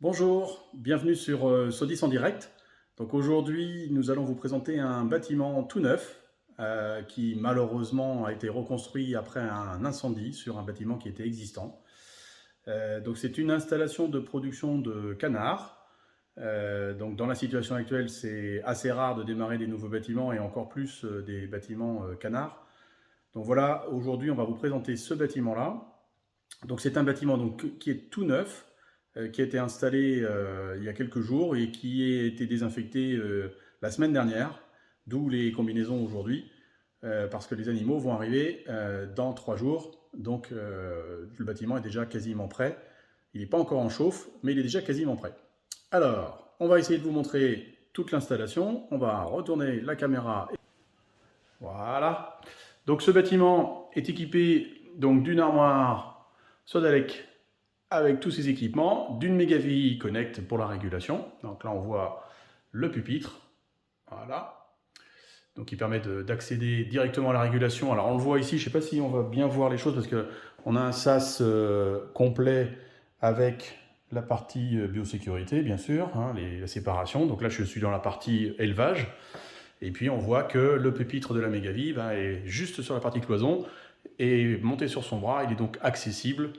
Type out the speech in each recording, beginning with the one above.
Bonjour, bienvenue sur Sodis en direct. Donc aujourd'hui, nous allons vous présenter un bâtiment tout neuf qui malheureusement a été reconstruit après un incendie sur un bâtiment qui était existant. Donc c'est une installation de production de canards. Donc dans la situation actuelle, c'est assez rare de démarrer des nouveaux bâtiments et encore plus des bâtiments canards. Donc voilà, aujourd'hui on va vous présenter ce bâtiment-là. Donc c'est un bâtiment donc, qui est tout neuf, qui a été installé il y a quelques jours et qui a été désinfecté la semaine dernière, d'où les combinaisons aujourd'hui, parce que les animaux vont arriver dans 3 jours. Donc le bâtiment est déjà quasiment prêt. Il n'est pas encore en chauffe, mais il est déjà quasiment prêt. Alors, on va essayer de vous montrer toute l'installation. On va retourner la caméra. Voilà. Donc ce bâtiment est équipé donc d'une armoire Sodalec avec tous ses équipements, d'une Megavii Connect pour la régulation. Donc là on voit le pupitre, voilà. Donc il permet d'accéder directement à la régulation. Alors on le voit ici, je ne sais pas si on va bien voir les choses parce qu'on a un SAS complet avec la partie biosécurité bien sûr, hein, la séparation. Donc là je suis dans la partie élevage. Et puis on voit que le pupitre de la Megavii est juste sur la partie cloison et monté sur son bras, il est donc accessible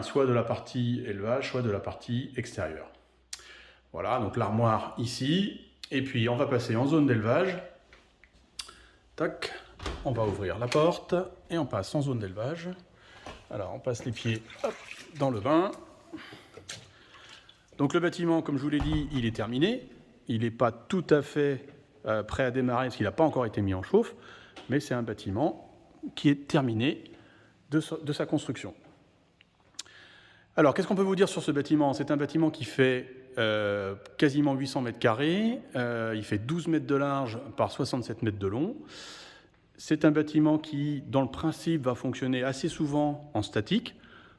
soit de la partie élevage, soit de la partie extérieure. Voilà, donc l'armoire ici, et puis on va passer en zone d'élevage. Tac, on va ouvrir la porte et on passe en zone d'élevage. Alors on passe les pieds dans le bain. Donc le bâtiment, comme je vous l'ai dit, il est terminé. Il n'est pas tout à fait prêt à démarrer parce qu'il n'a pas encore été mis en chauffe, mais c'est un bâtiment qui est terminé de sa construction. Alors, qu'est-ce qu'on peut vous dire sur ce bâtiment? C'est un bâtiment qui fait quasiment 800 mètres carrés, il fait 12 mètres de large par 67 mètres de long. C'est un bâtiment qui, dans le principe, va fonctionner assez souvent en statique.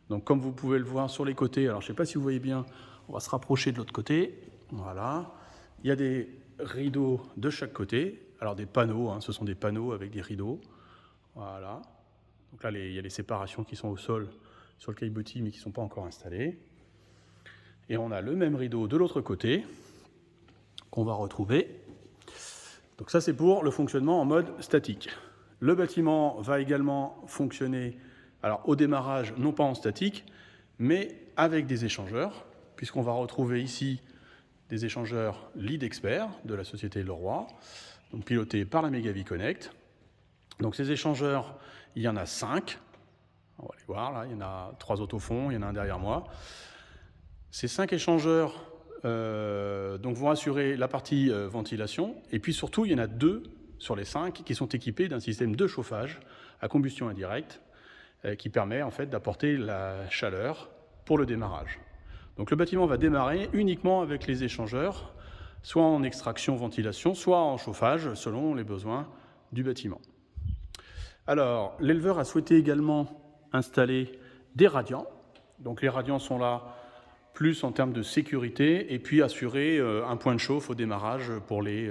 Donc, comme vous pouvez le voir sur les côtés, alors je ne sais pas si vous voyez bien, on va se rapprocher de l'autre côté. Voilà. Il y a des rideaux de chaque côté. Alors, des panneaux, ce sont des panneaux avec des rideaux. Voilà. Donc là, il y a les séparations qui sont au sol sur le caillebotis, mais qui ne sont pas encore installés. Et on a le même rideau de l'autre côté, qu'on va retrouver. Donc ça, c'est pour le fonctionnement en mode statique. Le bâtiment va également fonctionner, alors au démarrage, non pas en statique, mais avec des échangeurs, puisqu'on va retrouver ici des échangeurs Lead Expert de la société Leroy, donc pilotés par la Megavii Connect. Donc ces échangeurs, il y en a 5. On va les voir, là, il y en a 3 autres au fond, il y en a un derrière moi. Ces 5 échangeurs donc vont assurer la partie ventilation, et puis surtout, il y en a 2 sur les 5 qui sont équipés d'un système de chauffage à combustion indirecte qui permet en fait d'apporter la chaleur pour le démarrage. Donc le bâtiment va démarrer uniquement avec les échangeurs, soit en extraction-ventilation, soit en chauffage, selon les besoins du bâtiment. Alors, l'éleveur a souhaité également installer des radiants. Donc les radiants sont là plus en termes de sécurité et puis assurer un point de chauffe au démarrage pour les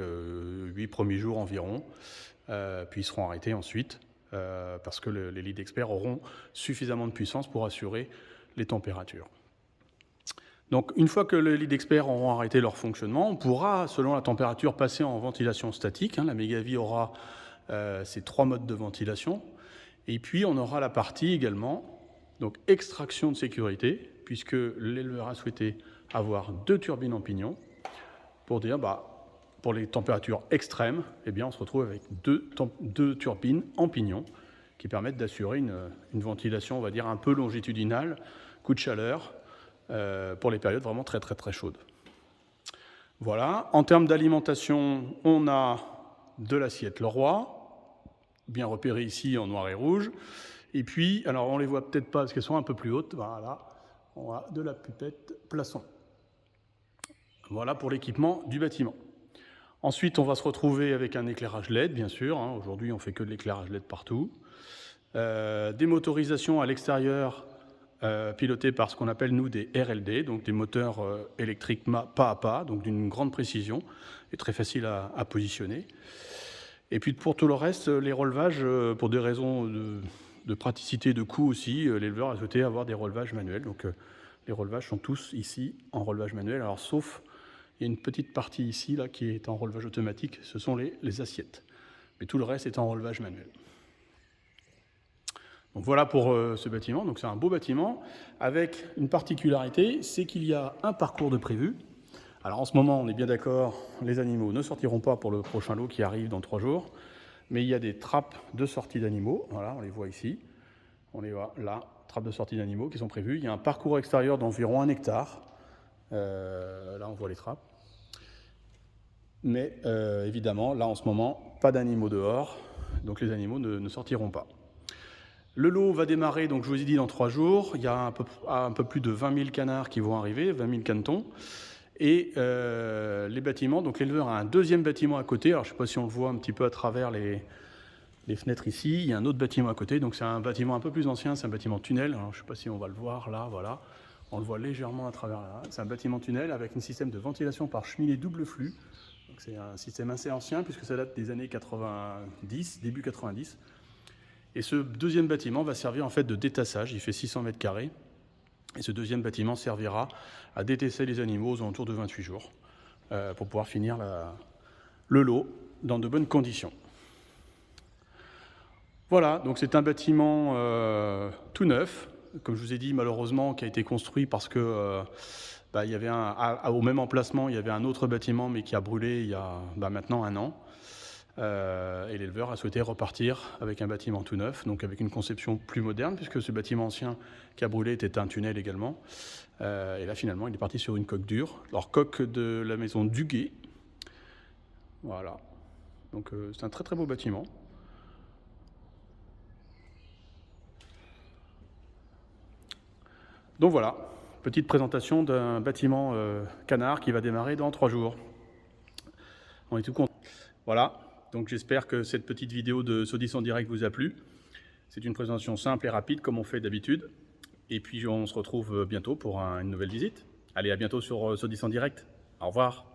8 premiers jours environ. Puis ils seront arrêtés ensuite parce que les lead experts auront suffisamment de puissance pour assurer les températures. Donc une fois que les lead experts auront arrêté leur fonctionnement, on pourra, selon la température, passer en ventilation statique. La Megavii aura ces 3 modes de ventilation. Et puis, on aura la partie également, donc extraction de sécurité, puisque l'éleveur a souhaité avoir 2 turbines en pignon, pour dire, pour les températures extrêmes, on se retrouve avec 2 turbines en pignon, qui permettent d'assurer une ventilation, on va dire, un peu longitudinale, coup de chaleur, pour les périodes vraiment très, très, très chaudes. Voilà. En termes d'alimentation, on a de l'assiette Leroy, bien repérées ici en noir et rouge. Et puis, alors on ne les voit peut-être pas parce qu'elles sont un peu plus hautes, voilà, on a de la pipette Plaçon. Voilà pour l'équipement du bâtiment. Ensuite, on va se retrouver avec un éclairage LED, bien sûr. Aujourd'hui, on ne fait que de l'éclairage LED partout. Des motorisations à l'extérieur pilotées par ce qu'on appelle, nous, des RLD, donc des moteurs électriques pas à pas, donc d'une grande précision et très facile à positionner. Et puis pour tout le reste, les relevages, pour des raisons de praticité, de coût aussi, l'éleveur a souhaité avoir des relevages manuels. Donc Les relevages sont tous ici en relevage manuel, alors sauf il y a une petite partie ici là, qui est en relevage automatique, ce sont les assiettes. Mais tout le reste est en relevage manuel. Donc voilà pour ce bâtiment, donc c'est un beau bâtiment, avec une particularité, c'est qu'il y a un parcours de prévu. Alors en ce moment, on est bien d'accord, les animaux ne sortiront pas pour le prochain lot qui arrive dans 3 jours, mais il y a des trappes de sortie d'animaux, voilà, on les voit ici, on les voit là, trappes de sortie d'animaux qui sont prévues. Il y a un parcours extérieur d'environ 1 hectare, là on voit les trappes. Mais évidemment, là en ce moment, pas d'animaux dehors, donc les animaux ne sortiront pas. Le lot va démarrer, donc je vous ai dit, dans 3 jours. Il y a un peu plus de 20 000 canards qui vont arriver, 20 000 canetons. Et les bâtiments, donc l'éleveur a un deuxième bâtiment à côté. Alors je ne sais pas si on le voit un petit peu à travers les fenêtres ici. Il y a un autre bâtiment à côté, donc c'est un bâtiment un peu plus ancien, c'est un bâtiment tunnel. Alors je ne sais pas si on va le voir là, voilà. On le voit légèrement à travers là. C'est un bâtiment tunnel avec un système de ventilation par cheminée double flux. C'est un système assez ancien puisque ça date des années 90, début 90. Et ce deuxième bâtiment va servir en fait de détassage, il fait 600 mètres carrés. Et ce deuxième bâtiment servira à détasser les animaux aux alentours de 28 jours pour pouvoir finir le lot dans de bonnes conditions. Voilà, donc c'est un bâtiment tout neuf, comme je vous ai dit malheureusement, qui a été construit parce que il y avait au même emplacement, il y avait un autre bâtiment mais qui a brûlé il y a maintenant 1 an. Et l'éleveur a souhaité repartir avec un bâtiment tout neuf, donc avec une conception plus moderne, puisque ce bâtiment ancien qui a brûlé était un tunnel également. Et là, finalement, il est parti sur une coque dure. Alors, coque de la maison Duguay. Voilà. Donc, c'est un très très beau bâtiment. Donc voilà, petite présentation d'un bâtiment canard qui va démarrer dans 3 jours. On est tout content. Voilà. Donc j'espère que cette petite vidéo de Sodis en direct vous a plu. C'est une présentation simple et rapide comme on fait d'habitude. Et puis on se retrouve bientôt pour une nouvelle visite. Allez, à bientôt sur Sodis en direct. Au revoir.